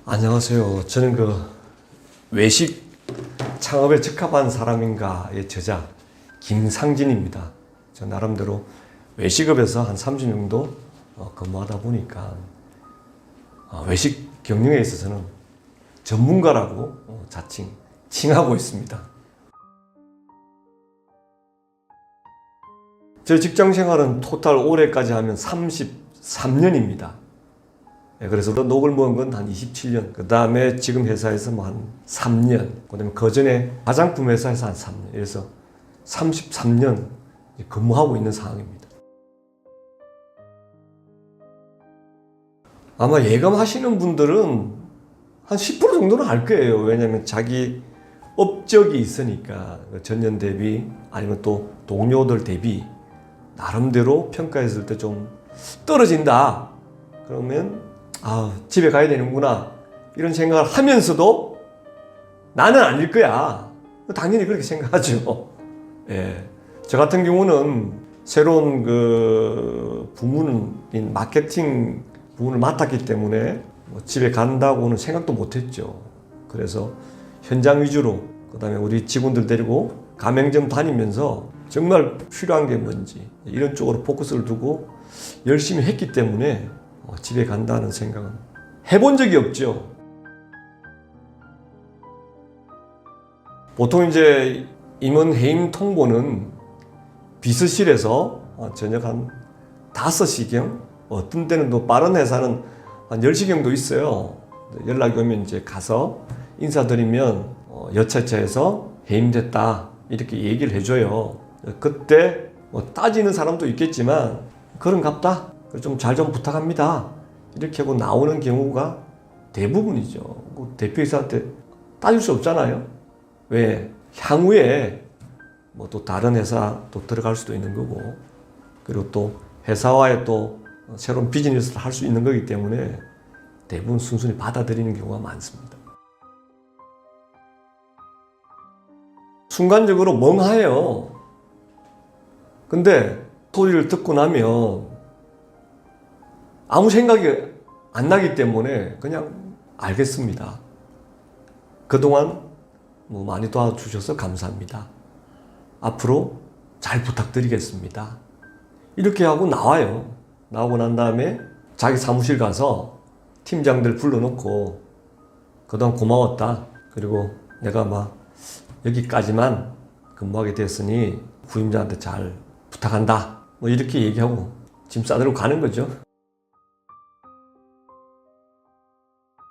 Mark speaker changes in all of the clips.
Speaker 1: 안녕하세요. 저는 외식 창업에 적합한 사람인가의 저자 김상진입니다. 저 나름대로 외식업에서 한 30년 정도 근무하다 보니까 외식 경영에 있어서는 전문가라고 자칭 칭하고 있습니다. 제 직장 생활은 토탈 올해까지 하면 33년입니다. 그래서 녹을 먹은 건 한 27년, 그 다음에 지금 회사에서 한 3년, 그 다음에 그 전에 화장품 회사에서 한 3년, 그래서 33년 근무하고 있는 상황입니다. 아마 예감하시는 분들은 한 10% 정도는 알 거예요. 왜냐하면 자기 업적이 있으니까 전년 대비 아니면 또 동료들 대비 나름대로 평가했을 때 좀 떨어진다. 그러면 집에 가야 되는구나 이런 생각을 하면서도 나는 아닐 거야. 당연히 그렇게 생각하죠. 예. 저 같은 경우는 새로운 부문인 마케팅 부문을 맡았기 때문에 집에 간다고는 생각도 못했죠. 그래서 현장 위주로 그다음에 우리 직원들 데리고 가맹점 다니면서 정말 필요한 게 뭔지 이런 쪽으로 포커스를 두고 열심히 했기 때문에 집에 간다는 생각은 해본 적이 없죠. 보통 이제 임원 해임 통보는 비서실에서 저녁 한 5시경, 어떤 때는 또 빠른 회사는 한 10시경도 있어요. 연락이 오면 이제 가서 인사드리면 여차차해서 해임됐다 이렇게 얘기를 해줘요. 그때 따지는 사람도 있겠지만 그런갑다. 좀 잘 좀 부탁합니다. 이렇게 하고 나오는 경우가 대부분이죠. 대표이사한테 따질 수 없잖아요. 왜? 향후에 또 다른 회사 또 들어갈 수도 있는 거고, 그리고 또 회사와의 또 새로운 비즈니스를 할 수 있는 거기 때문에 대부분 순순히 받아들이는 경우가 많습니다. 순간적으로 멍해요. 근데 소리를 듣고 나면 아무 생각이 안 나기 때문에 그냥 알겠습니다. 그동안 많이 도와주셔서 감사합니다. 앞으로 잘 부탁드리겠습니다. 이렇게 하고 나와요. 나오고 난 다음에 자기 사무실 가서 팀장들 불러놓고 그동안 고마웠다. 그리고 내가 여기까지만 근무하게 됐으니 부임자한테 잘 부탁한다. 이렇게 얘기하고 짐 싸들고 가는 거죠.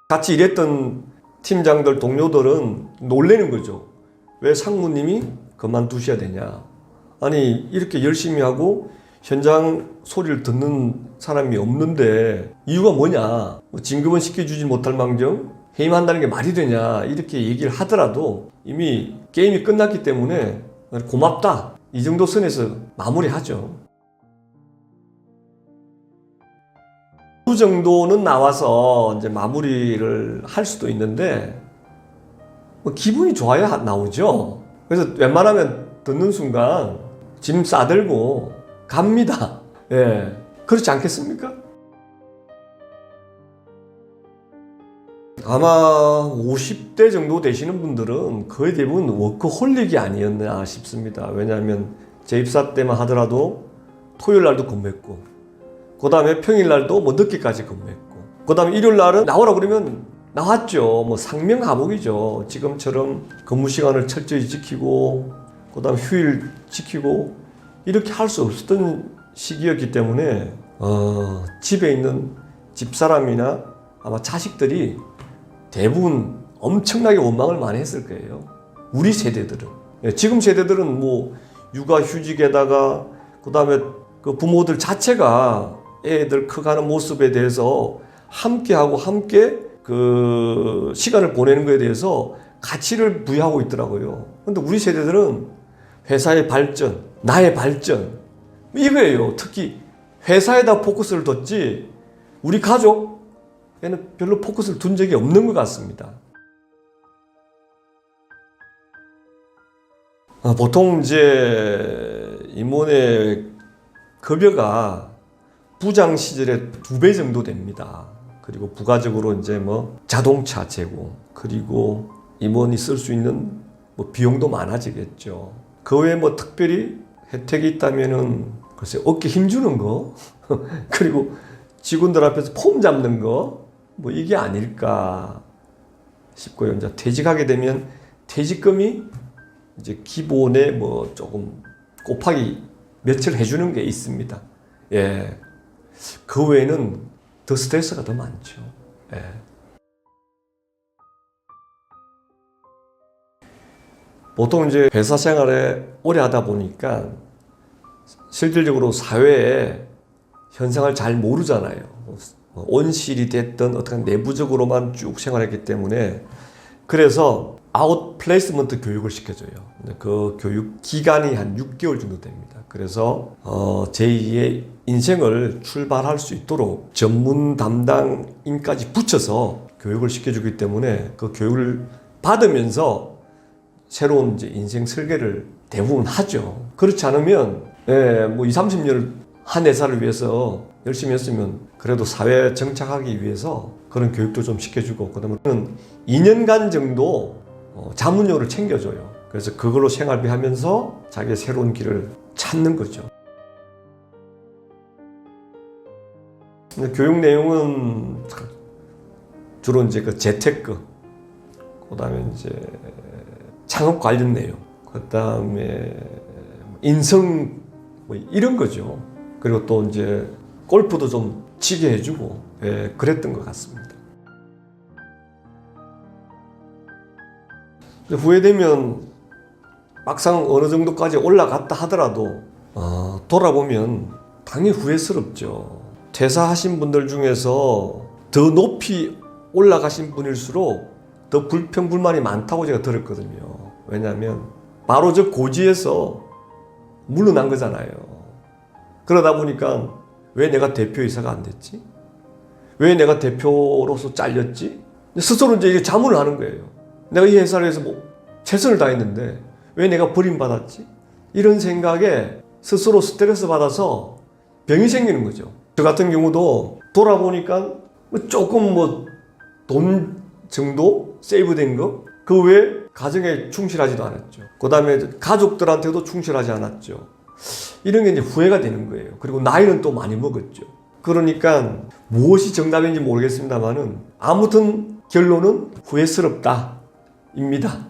Speaker 1: 같이 일했던 팀장들, 동료들은 놀라는 거죠. 왜 상무님이 그만두셔야 되냐. 아니 이렇게 열심히 하고 현장 소리를 듣는 사람이 없는데 이유가 뭐냐. 진급은 시켜주지 못할 망정 해임한다는 게 말이 되냐. 이렇게 얘기를 하더라도 이미 게임이 끝났기 때문에 고맙다. 이 정도 선에서 마무리하죠. 그 정도는 나와서 이제 마무리를 할 수도 있는데 기분이 좋아야 나오죠. 그래서 웬만하면 듣는 순간 짐 싸들고 갑니다. 예, 그렇지 않겠습니까? 아마 50대 정도 되시는 분들은 거의 대부분 워커홀릭이 아니었나 싶습니다. 왜냐하면 재입사 때만 하더라도 토요일 날도 근무했고, 그 다음에 평일날도 늦게까지 근무했고, 그 다음에 일요일날은 나오라 그러면 나왔죠. 상명하복이죠. 지금처럼 근무 시간을 철저히 지키고, 그 다음에 휴일 지키고, 이렇게 할 수 없었던 시기였기 때문에, 집에 있는 집사람이나 아마 자식들이 대부분 엄청나게 원망을 많이 했을 거예요. 우리 세대들은. 지금 세대들은 육아휴직에다가, 그 다음에 그 부모들 자체가 애들 커가는 모습에 대해서 함께하고 함께 그 시간을 보내는 것에 대해서 가치를 부여하고 있더라고요. 근데 우리 세대들은 회사의 발전, 나의 발전, 이거예요. 특히 회사에다 포커스를 뒀지 우리 가족에는 별로 포커스를 둔 적이 없는 것 같습니다. 보통 이제 임원의 급여가 부장 시절에 2배 정도 됩니다. 그리고 부가적으로 이제 뭐 자동차 제공, 그리고 임원이 쓸 수 있는 뭐 비용도 많아지겠죠. 그 외에 뭐 특별히 혜택이 있다면은 글쎄 어깨 힘주는 거 그리고 직원들 앞에서 폼 잡는 거 뭐 이게 아닐까 싶고요. 이제 퇴직하게 되면 퇴직금이 이제 기본에 뭐 조금 곱하기 몇을 해주는 게 있습니다. 예. 그 외에는 더 스트레스가 더 많죠. 예. 보통 이제 회사 생활에 오래 하다 보니까 실질적으로 사회의 현상을 잘 모르잖아요. 온실이 됐든 어떻게 내부적으로만 쭉 생활했기 때문에 그래서 아웃 플레이스먼트 교육을 시켜줘요. 그 교육 기간이 한 6개월 정도 됩니다. 그래서 제2의 인생을 출발할 수 있도록 전문 담당인까지 붙여서 교육을 시켜주기 때문에 그 교육을 받으면서 새로운 이제 인생 설계를 대부분 하죠. 그렇지 않으면 뭐 20, 30년을 한 회사를 위해서 열심히 했으면 그래도 사회에 정착하기 위해서 그런 교육도 좀 시켜주고 그다음에 2년간 정도 자문료를 챙겨줘요. 그래서 그걸로 생활비 하면서 자기의 새로운 길을 찾는 거죠. 교육 내용은 주로 이제 그 재테크, 그다음에 이제 창업 관련 내용, 그다음에 인성 뭐 이런 거죠. 그리고 또 이제 골프도 좀 치게 해주고 그랬던 것 같습니다. 후회되면 막상 어느 정도까지 올라갔다 하더라도 돌아보면 당연히 후회스럽죠. 퇴사하신 분들 중에서 더 높이 올라가신 분일수록 더 불평불만이 많다고 제가 들었거든요. 왜냐하면 바로 저 고지에서 물러난 거잖아요. 그러다 보니까 왜 내가 대표이사가 안 됐지? 왜 내가 대표로서 잘렸지? 스스로 이제 자문을 하는 거예요. 내가 이 회사를 해서 뭐 최선을 다했는데 왜 내가 버림받았지? 이런 생각에 스스로 스트레스 받아서 병이 생기는 거죠. 저 같은 경우도 돌아보니까 조금 뭐 돈 정도 세이브된 거, 그 외에 가정에 충실하지도 않았죠. 그 다음에 가족들한테도 충실하지 않았죠. 이런 게 이제 후회가 되는 거예요. 그리고 나이는 또 많이 먹었죠. 그러니까 무엇이 정답인지 모르겠습니다만은 아무튼 결론은 후회스럽다 입니다.